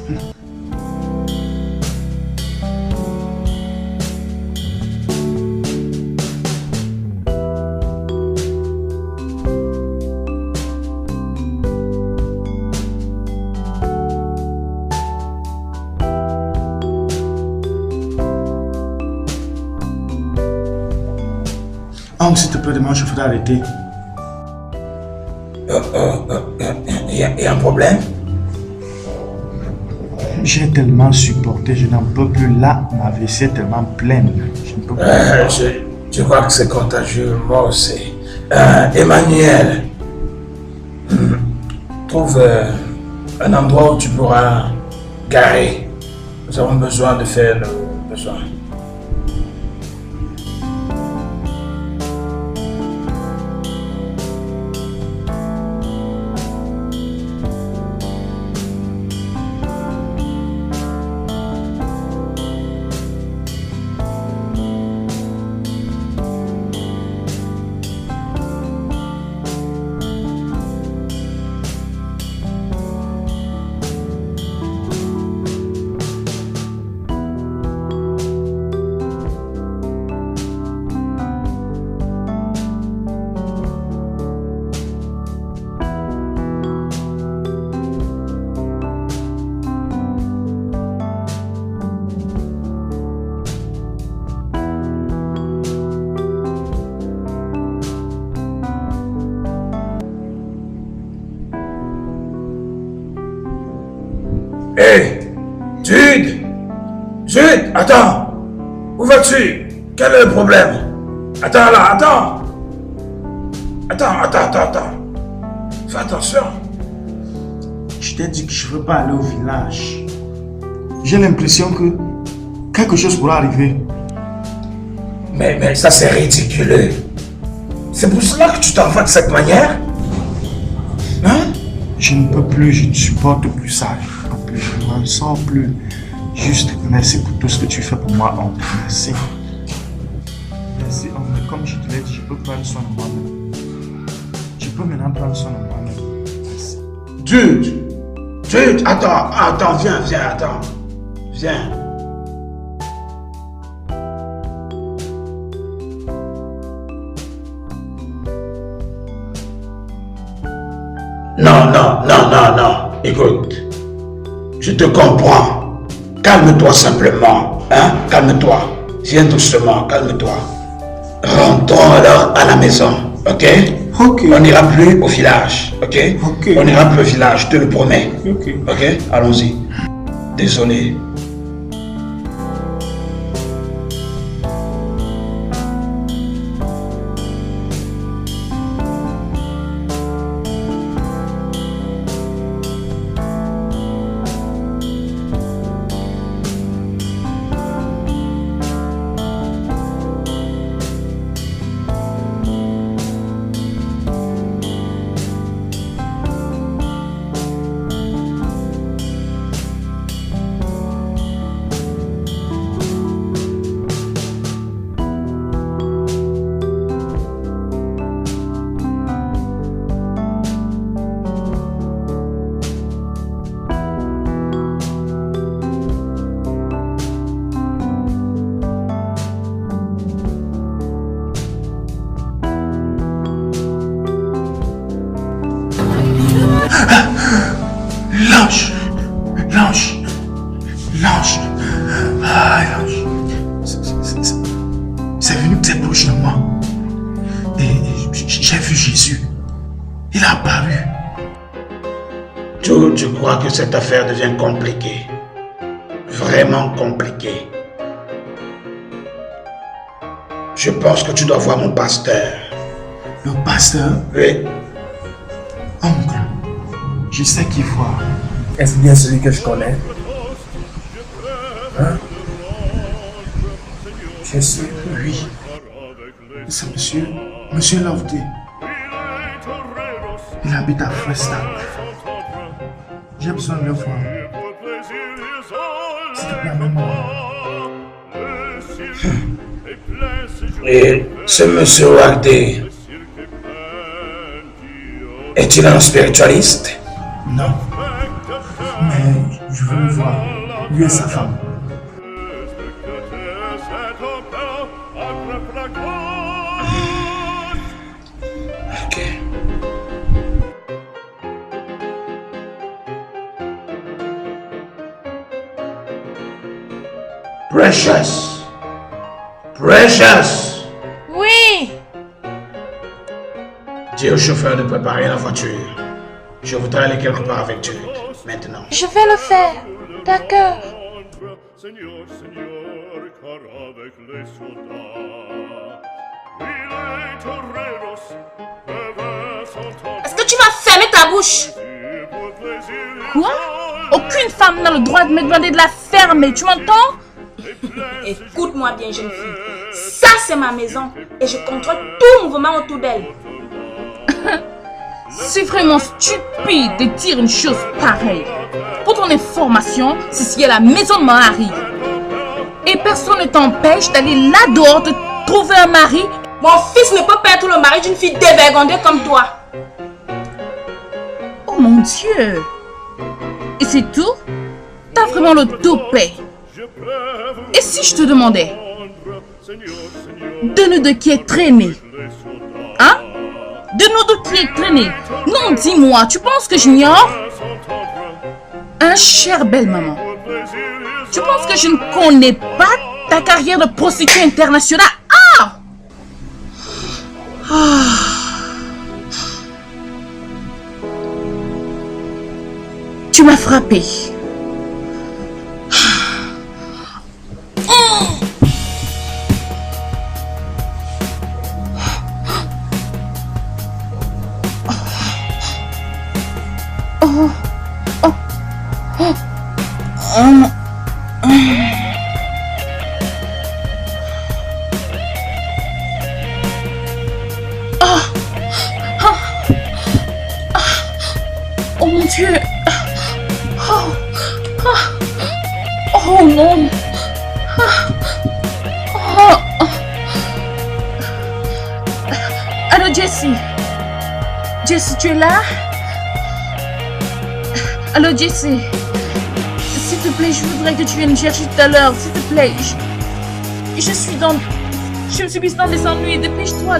Oncle, s'il te plaît, demain, je voudrais arrêter. Il y a un problème? J'ai tellement supporté, je n'en peux plus. Là, ma vessie est tellement pleine. Je ne peux plus. Je crois que c'est contagieux, moi aussi. Emmanuel, trouve un endroit où tu pourras garer. Nous avons besoin de faire nos besoins. Hé, Jude, attends. Où vas-tu? Quel est le problème? Attends là, attends. Attends. Fais attention. Je t'ai dit que je ne veux pas aller au village. J'ai l'impression que quelque chose pourra arriver. Mais ça c'est ridicule. C'est pour cela que tu t'envoies de cette manière? Hein? Je ne peux plus, je ne supporte plus ça. Je n'en sors plus. Juste merci pour tout ce que tu fais pour moi, oncle. Merci. Merci, oncle. Comme je te l'ai dit, je peux prendre soin de moi-même. Je peux maintenant prendre soin de moi-même. Merci. Jude, attends, viens. Non. Écoute, je te comprends. Calme-toi simplement. Hein? Calme-toi. Viens doucement, calme-toi. Rentrons alors à la maison, ok? Ok. On n'ira plus au village, ok? Ok. On n'ira plus au village, je te le promets. Ok. Ok? Allons-y. Désolé. L'ange. C'est venu très proche de moi. Et j'ai vu Jésus. Il a apparu. Je crois que cette affaire devient compliquée. Vraiment compliquée. Je pense que tu dois voir mon pasteur. Le pasteur? Oui. Oncle, je sais qui voir. Est-ce bien celui que je connais? Hein? Je sais. Oui. C'est monsieur Loveday. Il habite à Frestac. J'ai besoin de le voir. S'il te plaît, maman. Et ce monsieur Wagde, est-il un spiritualiste? Non. Mais je veux le voir. Lui et sa femme. Ok. Precious. Precious. Oui. Dis au chauffeur de préparer la voiture. Je voudrais aller quelque part avec Jude. Maintenant. Je vais le faire. D'accord. Seigneur, Seigneur, car avec les soldats, oui, les toreros peuvent s'entendre. Est-ce que tu vas fermer ta bouche? Quoi? Aucune femme n'a le droit de me demander de la fermer, tu m'entends? Écoute-moi bien, jeune fille. Ça, c'est ma maison et je contrôle tout mouvement autour d'elle. C'est vraiment stupide de dire une chose pareille. Pour ton information, ceci est la maison de mon mari. Et personne ne t'empêche d'aller là dehors de trouver un mari. Mon fils ne peut pas être le mari d'une fille dévergondée comme toi. Oh mon Dieu. Et c'est tout? T'as vraiment le toupet. Et si je te demandais de nous de qui est traîné? Hein? De nous de qui est traîné? Non, dis-moi, tu penses que j'ignore? Hein, chère belle maman? Tu penses que je ne connais pas ta carrière de prostituée internationale? Ah! Tu m'as frappé. Oh mon Dieu! Oh non! Allô Jessie? Jessie, tu es là? Allô Jessie? S'il te plaît, je voudrais que tu viennes me chercher tout à l'heure, s'il te plaît. Je me suis mise dans des ennuis, dépêche-toi.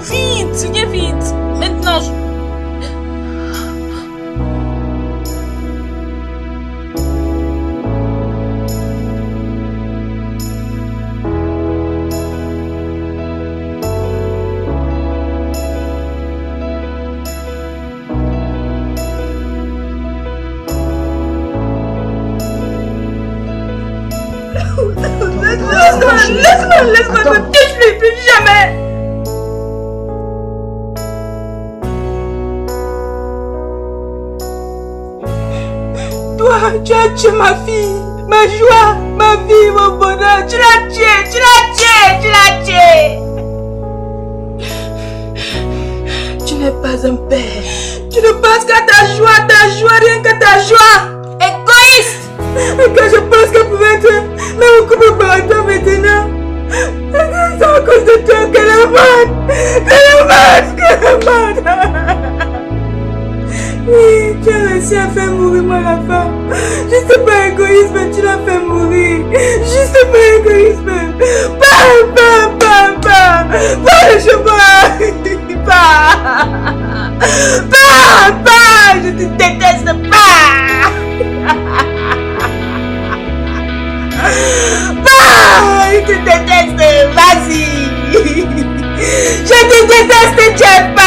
Vite, viens vite. Maintenant, laisse-moi, ne touche plus jamais. Toi, tu as tué ma fille, ma joie, ma vie, mon bonheur. Tu l'as tué, tu l'as tué, tu l'as tué. Tu n'es pas un père. Tu ne penses qu'à ta joie, rien qu'à ta joie. Égoïste! Et quand je pense qu'elle pouvait être là, couple par toi maintenant. C'est à cause de toi qu'elle est morte. Oui, tu as réussi à faire mourir mon enfant. Juste par égoïsme, tu l'as fait mourir. Juste par égoïsme. Pas le chemin. Pas, je te déteste pas. Je te déteste, vas-y. Je te déteste, tu n'aimes pas.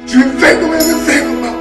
Je vais faire comme elle me fait, maman.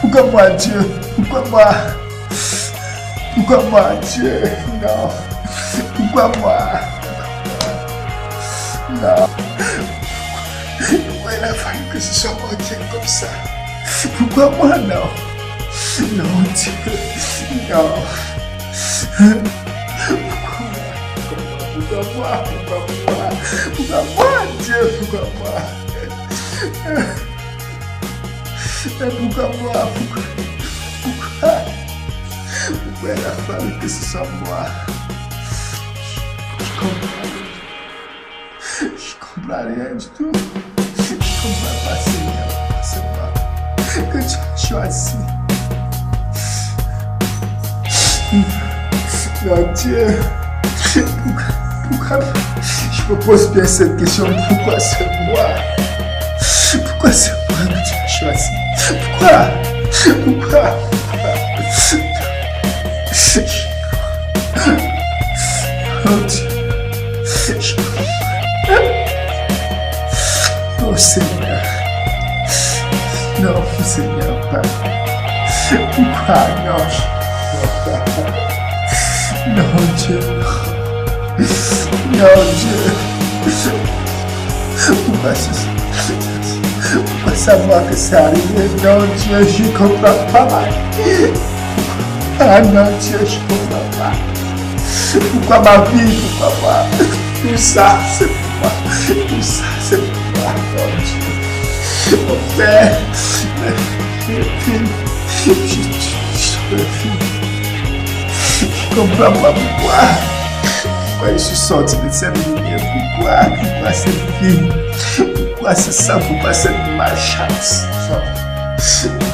Pourquoi moi, Dieu? Pourquoi moi, Dieu? Non. Pourquoi moi? Non. Pourquoi il a fallu que ce soit moi qui aime comme ça? Pourquoi moi, non? Non, Dieu. Non. Pourquoi moi, Dieu? Pourquoi moi? Pourquoi moi? Pourquoi il a fallu que ce soit moi? Je comprends rien du tout. Je comprends pas, Seigneur. C'est moi que tu as choisi. Non, Dieu. Pourquoi? Je me pose bien cette question. Pourquoi c'est moi? Pourquoi c'est moi que tu as choisi? Pourquoi? Oh Dieu. Oh Seigneur. Non, Seigneur, pas. Pourquoi? Non, Dieu. Non, Dieu. Pourquoi c'est ça? Pourquoi savoir que c'est arrivé? Non, Dieu, je ne comprends pas. Ah non, Dieu, je ne comprends pas. Pourquoi ma vie? Pourquoi moi? Tout ça, c'est pour moi. Tout ça, c'est pour moi. Non, Dieu. Mon Père, je comprends pas pourquoi. Pourquoi je suis sorti de cette lumière? Pourquoi cette vie? Pourquoi c'est ça? Pourquoi cette malchance?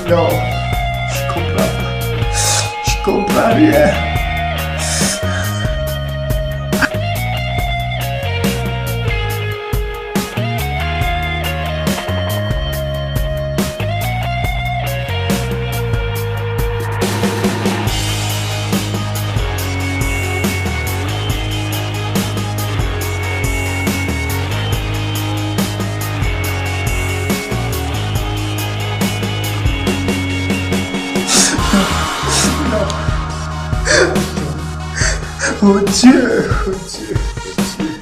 Non, je comprends pas. Je comprends rien. Oh Dieu, oh Dieu, oh Dieu.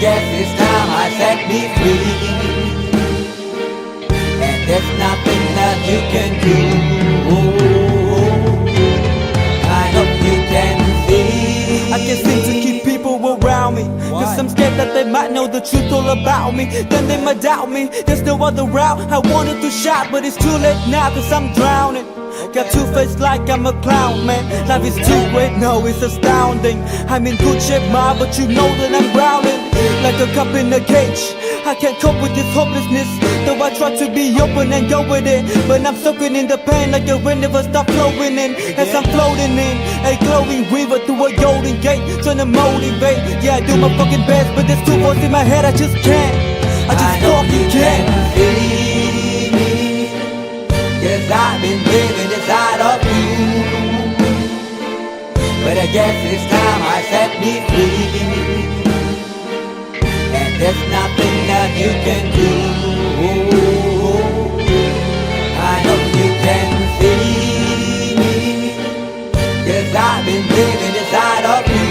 guess it's time I set me free. And there's nothing that you can do. I hope you can see. I can't seem to keep people around me, cause I'm scared that they might know the truth all about me. Then they might doubt me, there's no other route. I wanted to shout, but it's too late now, cause I'm drowning. Got two face like I'm a clown, man. Life is too great, no, it's astounding. I'm in good shape, ma, but you know that I'm drowning like a cup in a cage. I can't cope with this hopelessness, though I try to be open and go with it. But I'm soaking in the pain like the wind never stop flowing in. As I'm floating in a glowing river through a golden gate, trying to motivate. Yeah, I do my fucking best, but there's two voices in my head, I just can't. I just fucking can't. Cause I've been living inside of you. But I guess it's time I set me free. And there's nothing that you can do. I hope you can see me. Cause I've been living inside of you.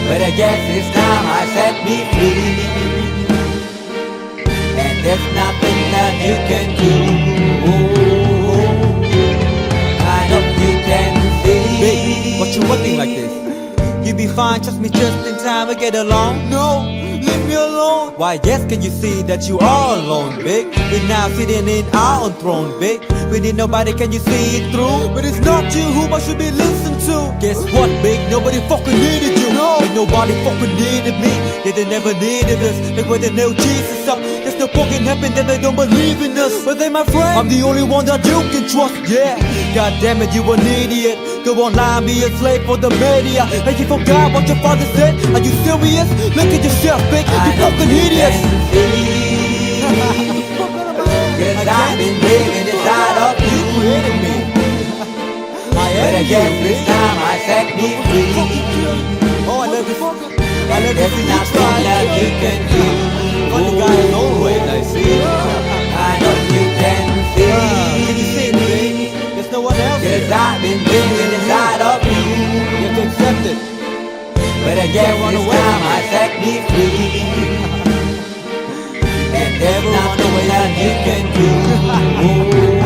But I guess it's time I set me free. And there's nothing that you can do. I hope you can see. Baby, what you looking like this? You be fine, trust me, just in time to get along. No, leave me alone. Why, yes, can you see that you are alone, big? We're now sitting in our own throne, big. We need nobody, can you see it through? But it's not you who I should be listening to. Guess what, big? Nobody fucking needed you. No, like nobody fucking needed me. Yeah, they never needed us. Like when they nailed Jesus up, there's no fucking heaven, then they don't believe in us. But they my friend, I'm the only one that you can trust. Yeah, god damn it, you an idiot. Go online, be a slave for the media. Like you forgot what your father said. Are you serious? Look at yourself, big. You fucking idiots. Cause I've been living inside of you. But I guess this time I set me free. Oh, I love this. I love There's this. nothing that you can do. Funny guy is always, I see. I know you can Can you see. see it, baby? There's no one else Cause here. I've been living inside of you. You have to accept it. But I guess run this away. time I set me free. And there's Never run nothing away that from you me. can do.